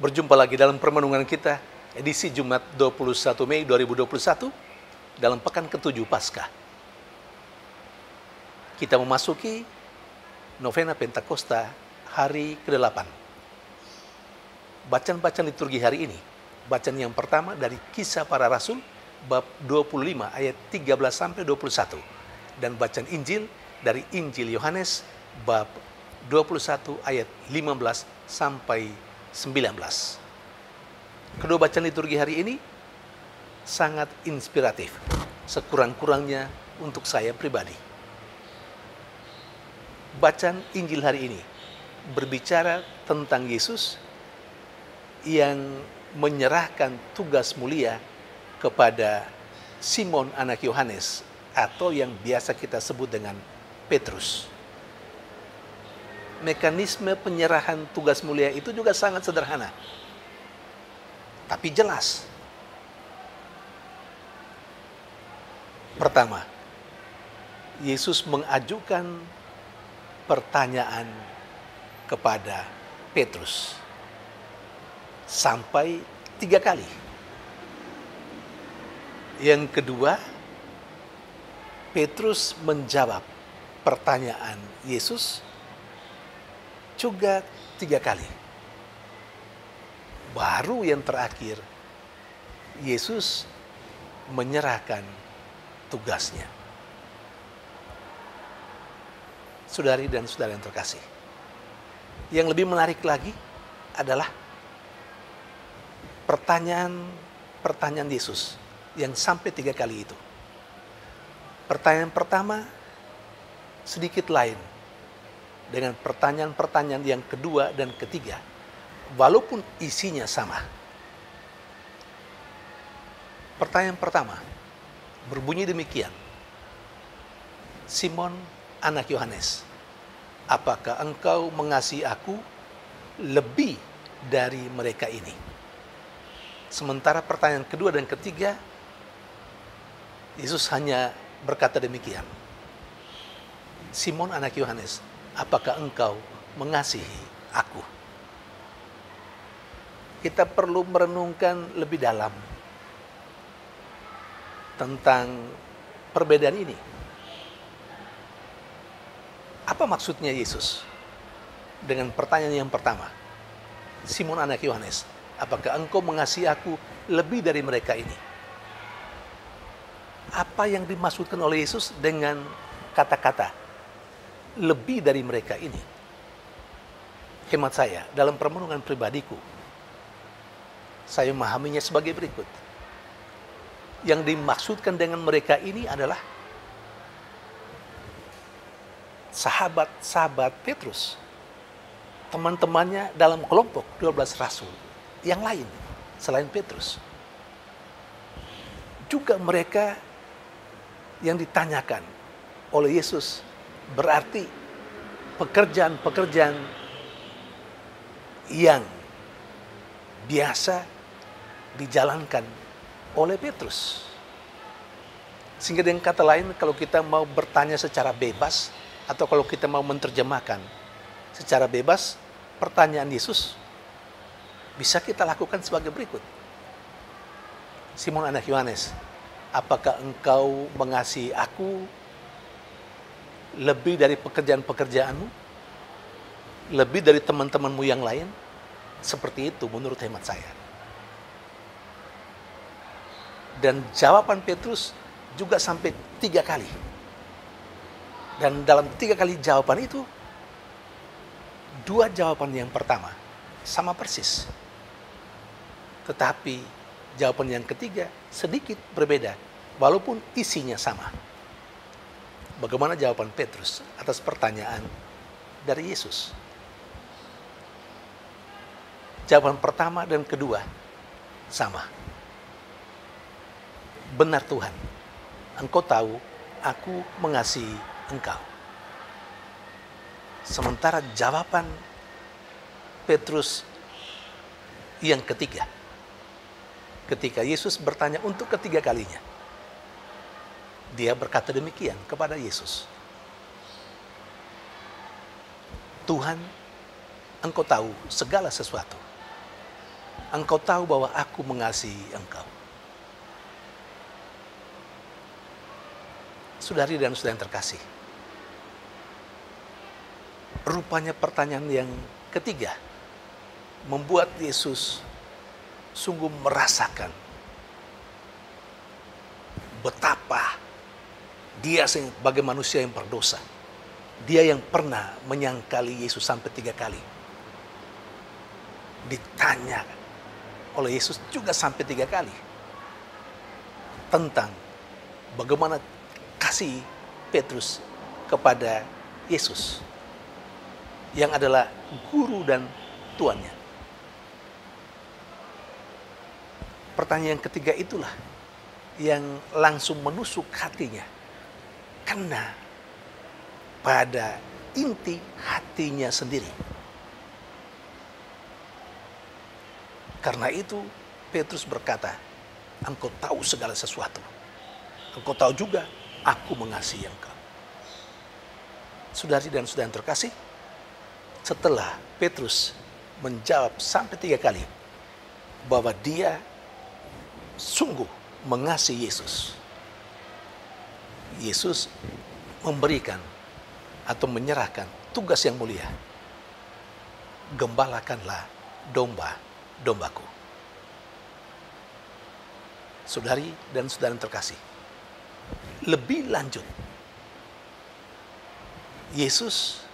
Berjumpa lagi dalam permenungan kita, edisi Jumat 21 Mei 2021, dalam pekan ke-7 Paskah. Kita memasuki Novena Pentakosta hari ke-8. Bacaan-bacaan liturgi hari ini, bacaan yang pertama dari Kisah Para Rasul, bab 25 ayat 13 sampai 21, dan bacaan Injil dari Injil Yohanes, bab 21 ayat 15 sampai 19. Kedua bacaan liturgi hari ini sangat inspiratif, sekurang-kurangnya untuk saya pribadi. Bacaan Injil hari ini berbicara tentang Yesus yang menyerahkan tugas mulia kepada Simon anak Yohanes, atau yang biasa kita sebut dengan Petrus. Mekanisme penyerahan tugas mulia itu juga sangat sederhana, tapi jelas. Pertama, Yesus mengajukan pertanyaan kepada Petrus sampai 3 kali. Yang kedua, Petrus menjawab pertanyaan Yesus juga 3 kali. Baru yang terakhir, Yesus menyerahkan tugasnya. Saudari dan saudara yang terkasih, yang lebih menarik lagi adalah pertanyaan Yesus yang sampai 3 kali itu. Pertanyaan pertama sedikit lain dengan pertanyaan-pertanyaan yang kedua dan ketiga, walaupun isinya sama. Pertanyaan pertama berbunyi demikian: Simon anak Yohanes, apakah engkau mengasihi aku lebih dari mereka ini? Sementara pertanyaan kedua dan ketiga, Yesus hanya berkata demikian: Simon anak Yohanes, apakah engkau mengasihi aku? Kita perlu merenungkan lebih dalam tentang perbedaan ini. Apa maksudnya Yesus dengan pertanyaan yang pertama? Simon anak Yohanes, apakah engkau mengasihi aku lebih dari mereka ini? Apa yang dimaksudkan oleh Yesus dengan kata-kata lebih dari mereka ini? Hemat saya, dalam permenungan pribadiku, saya memahaminya sebagai berikut. Yang dimaksudkan dengan mereka ini adalah sahabat-sahabat Petrus, teman-temannya dalam kelompok 12 rasul yang lain selain Petrus. Juga mereka yang ditanyakan oleh Yesus, berarti pekerjaan-pekerjaan yang biasa dijalankan oleh Petrus. Sehingga dengan kata lain, kalau kita mau bertanya secara bebas, atau kalau kita mau menerjemahkan secara bebas, pertanyaan Yesus bisa kita lakukan sebagai berikut: Simon anak Yohanes, apakah engkau mengasihi aku lebih dari pekerjaan-pekerjaanmu? Lebih dari teman-temanmu yang lain? Seperti itu menurut hemat saya. Dan jawaban Petrus juga sampai 3 kali. Dan dalam 3 kali jawaban itu, 2 jawaban yang pertama sama persis. Tetapi jawaban yang ketiga sedikit berbeda, walaupun isinya sama. Bagaimana jawaban Petrus atas pertanyaan dari Yesus? Jawaban pertama dan kedua sama. Benar Tuhan, Engkau tahu aku mengasihi Engkau. Sementara jawaban Petrus yang ketiga, ketika Yesus bertanya untuk ketiga kalinya, dia berkata demikian kepada Yesus: Tuhan, Engkau tahu segala sesuatu. engkau tahu bahwa aku mengasihi engkau. Saudari dan saudara yang terkasih, rupanya pertanyaan yang ketiga membuat Yesus sungguh merasakan betapa dia sebagai manusia yang berdosa, dia yang pernah menyangkali Yesus sampai 3 kali, ditanya oleh Yesus juga sampai 3 kali tentang bagaimana kasih Petrus kepada Yesus yang adalah guru dan tuannya. Pertanyaan yang ketiga itulah yang langsung menusuk hatinya, kena pada inti hatinya sendiri. Karena itu Petrus berkata, engkau tahu segala sesuatu. Engkau tahu juga aku mengasihi engkau. Saudari dan saudara yang terkasih, setelah Petrus menjawab sampai 3 kali bahwa dia sungguh mengasihi Yesus, Yesus memberikan atau menyerahkan tugas yang mulia. Gembalakanlah domba-dombaku. Saudari dan saudara yang terkasih, lebih lanjut, Yesus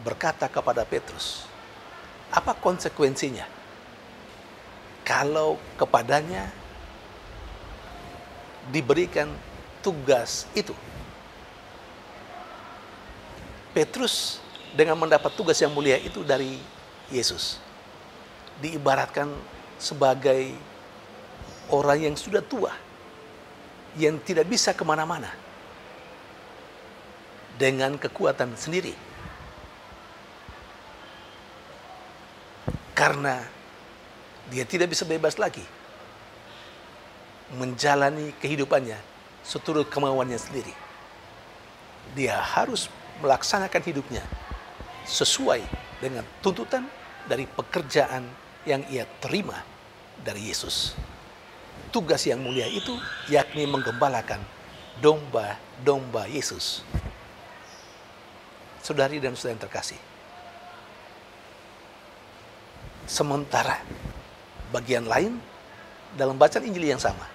berkata kepada Petrus, apa konsekuensinya kalau kepadanya diberikan tugas itu? Petrus dengan mendapat tugas yang mulia itu dari Yesus diibaratkan sebagai orang yang sudah tua, yang tidak bisa kemana-mana dengan kekuatan sendiri. Karena dia tidak bisa bebas lagi menjalani kehidupannya seturut kemauannya sendiri. Dia harus melaksanakan hidupnya sesuai dengan tuntutan dari pekerjaan yang ia terima dari Yesus. Tugas yang mulia itu yakni menggembalakan domba-domba Yesus. Saudari dan saudara yang terkasih, sementara bagian lain dalam bacaan Injil yang sama,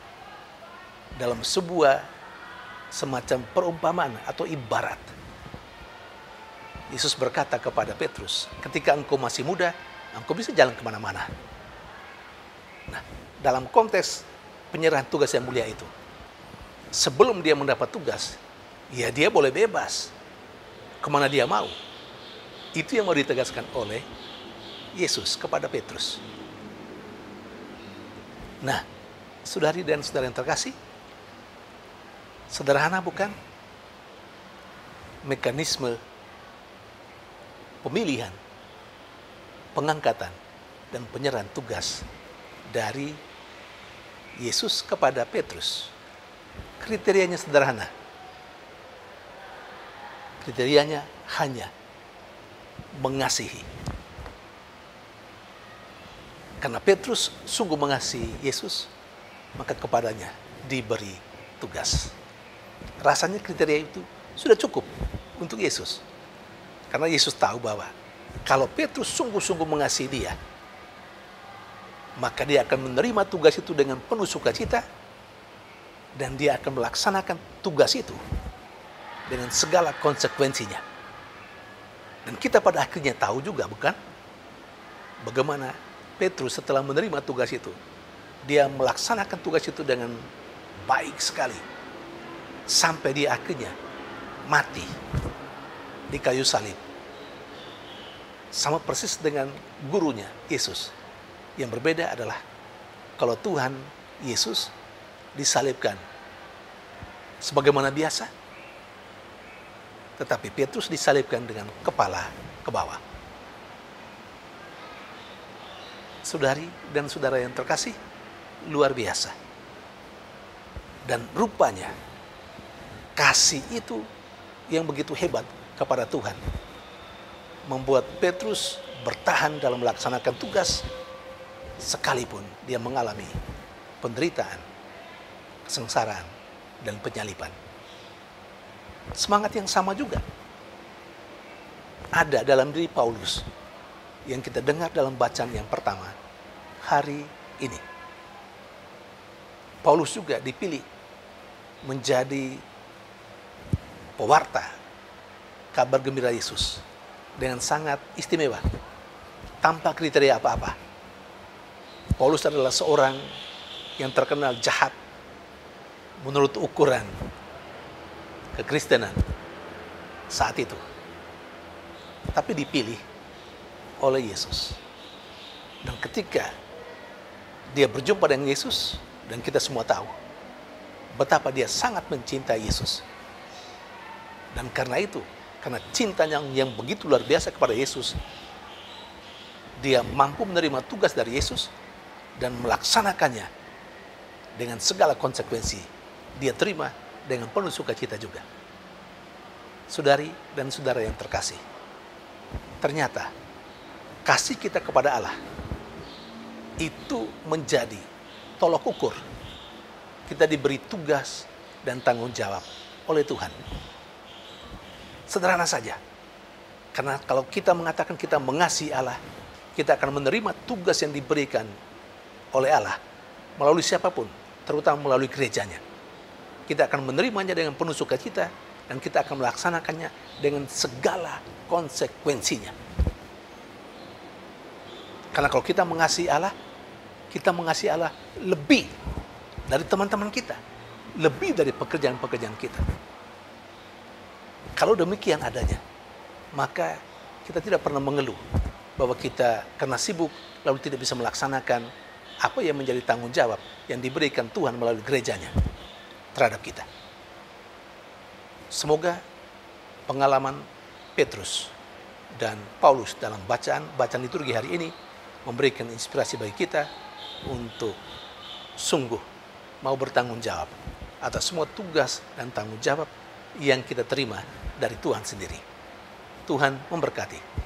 dalam sebuah semacam perumpamaan atau ibarat, Yesus berkata kepada Petrus, ketika engkau masih muda, engkau bisa jalan kemana-mana. Nah, dalam konteks penyerahan tugas yang mulia itu, sebelum dia mendapat tugas, ya dia boleh bebas kemana dia mau. Itu yang mau ditegaskan oleh Yesus kepada Petrus. Nah, saudari dan saudara yang terkasih, sederhana bukan mekanisme pemilihan, pengangkatan, dan penyerahan tugas dari Yesus kepada Petrus? Kriterianya sederhana. Kriterianya hanya mengasihi. Karena Petrus sungguh mengasihi Yesus, maka kepadanya diberi tugas. Rasanya kriteria itu sudah cukup untuk Yesus. Karena Yesus tahu bahwa kalau Petrus sungguh-sungguh mengasihi dia, maka dia akan menerima tugas itu dengan penuh sukacita, dan dia akan melaksanakan tugas itu dengan segala konsekuensinya. Dan kita pada akhirnya tahu juga, bukan? Bagaimana Petrus setelah menerima tugas itu, dia melaksanakan tugas itu dengan baik sekali, sampai dia akhirnya mati di kayu salib. Sama persis dengan gurunya Yesus. Yang berbeda adalah kalau Tuhan Yesus disalibkan sebagaimana biasa, tetapi Petrus disalibkan dengan kepala ke bawah. Saudari dan saudara yang terkasih, luar biasa. Dan rupanya kasih itu yang begitu hebat kepada Tuhan membuat Petrus bertahan dalam melaksanakan tugas sekalipun dia mengalami penderitaan, kesengsaraan, dan penyaliban. Semangat yang sama juga ada dalam diri Paulus yang kita dengar dalam bacaan yang pertama hari ini. Paulus juga dipilih menjadi pewarta kabar gembira Yesus dengan sangat istimewa, tanpa kriteria apa-apa. Paulus adalah seorang yang terkenal jahat menurut ukuran kekristenan saat itu, tapi dipilih oleh Yesus. Dan ketika dia berjumpa dengan Yesus, dan kita semua tahu betapa dia sangat mencintai Yesus. Dan karena itu, karena cintanya yang begitu luar biasa kepada Yesus, dia mampu menerima tugas dari Yesus dan melaksanakannya dengan segala konsekuensi. Dia terima dengan penuh sukacita juga. Saudari dan saudara yang terkasih, ternyata kasih kita kepada Allah itu menjadi tolok ukur. Kita diberi tugas dan tanggung jawab oleh Tuhan. Sederhana saja. Karena kalau kita mengatakan kita mengasihi Allah, kita akan menerima tugas yang diberikan oleh Allah melalui siapapun, terutama melalui gerejanya. Kita akan menerimanya dengan penuh sukacita dan kita akan melaksanakannya dengan segala konsekuensinya. Karena kalau kita mengasihi Allah lebih dari teman-teman kita, lebih dari pekerjaan-pekerjaan kita. Kalau demikian adanya, maka kita tidak pernah mengeluh bahwa kita karena sibuk lalu tidak bisa melaksanakan apa yang menjadi tanggung jawab yang diberikan Tuhan melalui gerejanya terhadap kita. Semoga pengalaman Petrus dan Paulus dalam bacaan liturgi hari ini memberikan inspirasi bagi kita untuk sungguh mau bertanggung jawab atas semua tugas dan tanggung jawab yang kita terima dari Tuhan sendiri. Tuhan memberkati.